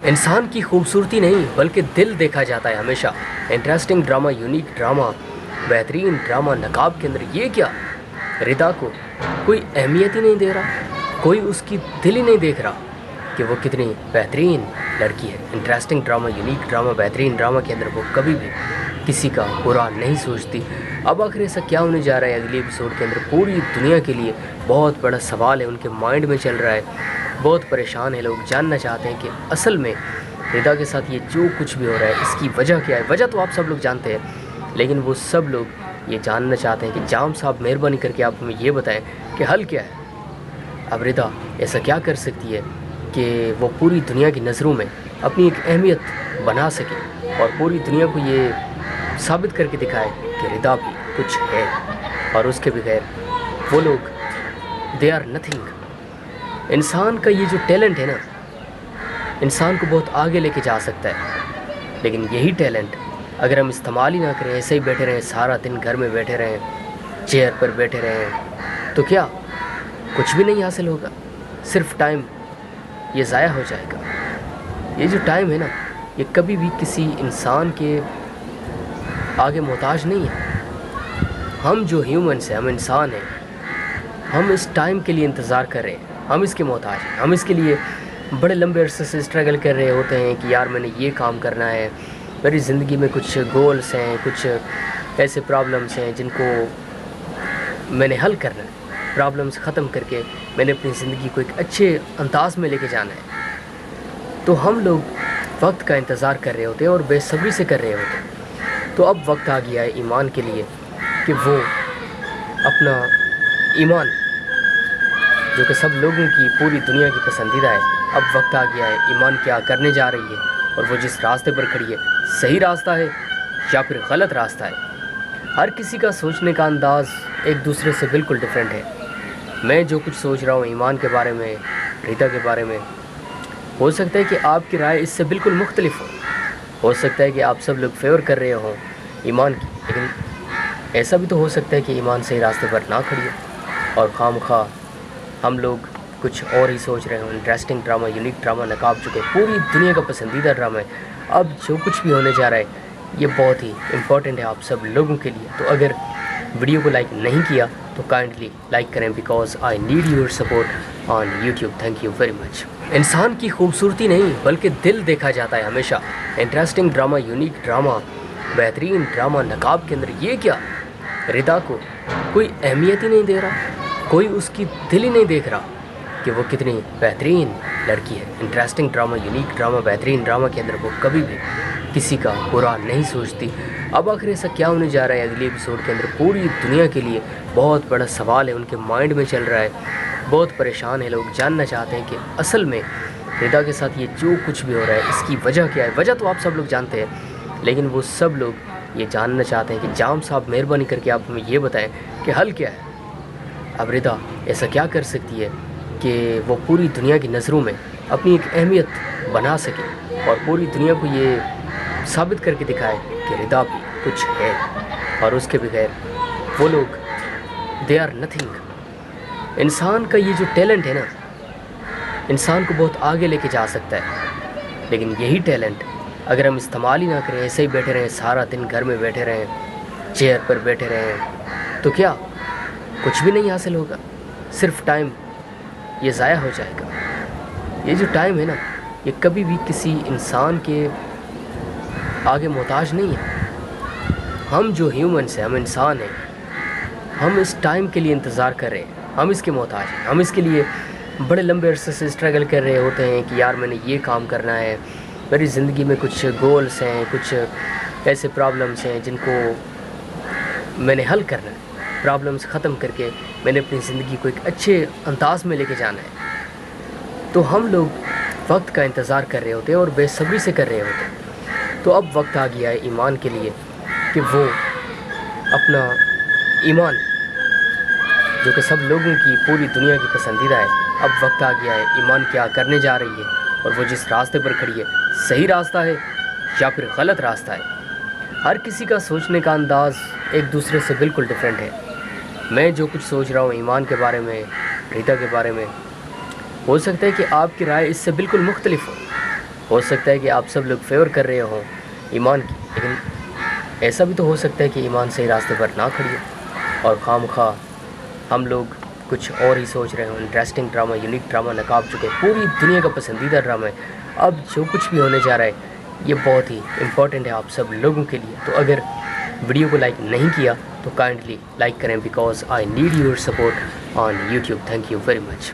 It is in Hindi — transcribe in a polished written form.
इंसान की खूबसूरती नहीं बल्कि दिल देखा जाता है हमेशा। इंटरेस्टिंग ड्रामा, यूनिक ड्रामा, बेहतरीन ड्रामा नकाब के अंदर। ये क्या, रिदा को कोई अहमियत ही नहीं दे रहा, कोई उसकी दिल ही नहीं देख रहा कि वो कितनी बेहतरीन लड़की है। इंटरेस्टिंग ड्रामा, यूनिक ड्रामा, बेहतरीन ड्रामा के अंदर वो कभी भी किसी का बुरा नहीं सोचती। अब आखिर ऐसा क्या होने जा रहा है अगले एपिसोड के अंदर, पूरी दुनिया के लिए बहुत बड़ा सवाल है, उनके माइंड में चल रहा है। बहुत परेशान है लोग, जानना चाहते हैं कि असल में रिदा के साथ ये जो कुछ भी हो रहा है इसकी वजह क्या है। वजह तो आप सब लोग जानते हैं, लेकिन वो सब लोग ये जानना चाहते हैं कि जाम साहब मेहरबानी करके आप हमें ये बताएं कि हल क्या है। अब रिदा ऐसा क्या कर सकती है कि वो पूरी दुनिया की नज़रों में अपनी एक अहमियत बना सके और पूरी दुनिया को ये साबित करके दिखाए कि रिदा भी कुछ है और उसके बगैर वो लोग दे आर नथिंग। इंसान का ये जो टैलेंट है ना, इंसान को बहुत आगे लेके जा सकता है, लेकिन यही टैलेंट अगर हम इस्तेमाल ही ना करें, ऐसे ही बैठे रहें, सारा दिन घर में बैठे रहें, चेयर पर बैठे रहें, तो क्या कुछ भी नहीं हासिल होगा। सिर्फ टाइम ये ज़ाया हो जाएगा। ये जो टाइम है ना, ये कभी भी किसी इंसान के आगे मोहताज नहीं है। हम जो ह्यूमन्स हैं, हम इंसान हैं, हम इस टाइम के लिए इंतज़ार कर रहे हैं, हम इसके मोहताज हैं। हम इसके लिए बड़े लंबे अरसे से स्ट्रगल कर रहे होते हैं कि यार मैंने ये काम करना है, मेरी ज़िंदगी में कुछ गोल्स हैं, कुछ ऐसे प्रॉब्लम्स हैं जिनको मैंने हल करना है। प्रॉब्लम्स ख़त्म करके मैंने अपनी ज़िंदगी को एक अच्छे अंदाज में लेके जाना है। तो हम लोग वक्त का इंतज़ार कर रहे होते हैं और बेसब्री से कर रहे होते हैं। तो अब वक्त आ गया है ईमान के लिए कि वो अपना ईमान, जो कि सब लोगों की पूरी दुनिया की पसंदीदा है, अब वक्त आ गया है ईमान क्या करने जा रही है और वो जिस रास्ते पर खड़ी है सही रास्ता है या फिर गलत रास्ता है। हर किसी का सोचने का अंदाज़ एक दूसरे से बिल्कुल डिफरेंट है। मैं जो कुछ सोच रहा हूँ ईमान के बारे में, रीता के बारे में, हो सकता है कि आपकी राय इससे बिल्कुल मुख्तलिफ हो सकता है कि आप सब लोग फेवर कर रहे हों ईमान की, लेकिन ऐसा भी तो हो सकता है कि ईमान सही रास्ते पर ना खड़ी हो और खामखा हम लोग कुछ और ही सोच रहे हो। इंटरेस्टिंग ड्रामा, यूनिक ड्रामा नकाब चुके, पूरी दुनिया का पसंदीदा ड्रामा है। अब जो कुछ भी होने जा रहा है ये बहुत ही इम्पोर्टेंट है आप सब लोगों के लिए। तो अगर वीडियो को लाइक नहीं किया तो काइंडली लाइक करें, because I need your support on YouTube. Thank you very much. इंसान की खूबसूरती नहीं बल्कि दिल देखा जाता है हमेशा। इंटरेस्टिंग ड्रामा, यूनिक ड्रामा, बेहतरीन ड्रामा नकाब के अंदर। ये क्या, रिदा को कोई अहमियत ही नहीं दे रहा, कोई उसकी दिल ही नहीं देख रहा कि वो कितनी बेहतरीन लड़की है। इंटरेस्टिंग ड्रामा, यूनिक ड्रामा, बेहतरीन ड्रामा के अंदर वो कभी भी किसी का बुरा नहीं सोचती। अब आखिर ऐसा क्या होने जा रहा है अगले एपिसोड के अंदर, पूरी दुनिया के लिए बहुत बड़ा सवाल है, उनके माइंड में चल रहा है। बहुत परेशान है लोग, जानना चाहते हैं कि असल में रिदा के साथ ये जो कुछ भी हो रहा है इसकी वजह क्या है। वजह तो आप सब लोग जानते हैं, लेकिन वो सब लोग ये जानना चाहते हैं कि जाम साहब मेहरबानी करके आप हमें ये बताएं कि हल क्या है। अब रिदा ऐसा क्या कर सकती है कि वो पूरी दुनिया की नज़रों में अपनी एक अहमियत बना सके और पूरी दुनिया को ये साबित करके दिखाए कि रिदा भी कुछ है और उसके बगैर वो लोग दे आर नथिंग। इंसान का ये जो टैलेंट है ना, इंसान को बहुत आगे लेके जा सकता है, लेकिन यही टैलेंट अगर हम इस्तेमाल ही ना करें, ऐसे ही बैठे रहें, सारा दिन घर में बैठे रहें, चेयर पर बैठे रहें, तो क्या कुछ भी नहीं हासिल होगा। सिर्फ टाइम ये ज़ाया हो जाएगा। ये जो टाइम है ना, ये कभी भी किसी इंसान के आगे मोहताज नहीं है। हम जो ह्यूमन्स हैं, हम इंसान हैं, हम इस टाइम के लिए इंतज़ार कर रहे हैं, हम इसके मोहताज हैं। हम इसके लिए बड़े लंबे अरसे से स्ट्रगल कर रहे होते हैं कि यार मैंने ये काम करना है, मेरी ज़िंदगी में कुछ गोल्स हैं, कुछ ऐसे प्रॉब्लम्स हैं जिनको मैंने हल करना है। प्रॉब्लम्स ख़त्म करके मैंने अपनी ज़िंदगी को एक अच्छे अंदाज में लेके जाना है। तो हम लोग वक्त का इंतज़ार कर रहे होते हैं और बेसब्री से कर रहे होते हैं। तो अब वक्त आ गया है ईमान के लिए कि वो अपना ईमान, जो कि सब लोगों की पूरी दुनिया की पसंदीदा है, अब वक्त आ गया है ईमान क्या करने जा रही है और वो जिस रास्ते पर खड़ी है सही रास्ता है या फिर गलत रास्ता है। हर किसी का सोचने का अंदाज़ एक दूसरे से बिल्कुल डिफरेंट है। मैं जो कुछ सोच रहा हूँ ईमान के बारे में, रीता के बारे में, हो सकता है कि आपकी राय इससे बिल्कुल मुख्तलिफ हो सकता है कि आप सब लोग फेवर कर रहे हों ईमान की, लेकिन ऐसा भी तो हो सकता है कि ईमान सही रास्ते पर ना खड़ी हो और खामखा हम लोग कुछ और ही सोच रहे हो। इंटरेस्टिंग ड्रामा, यूनिक ड्रामा नकाब चुके पूरी दुनिया का पसंदीदा ड्रामा है। अब जो कुछ भी होने जा रहा है ये बहुत ही इम्पोर्टेंट है आप सब लोगों के लिए। तो अगर वीडियो को लाइक नहीं किया तो काइंडली लाइक करें, because I need your support on YouTube. Thank you very much.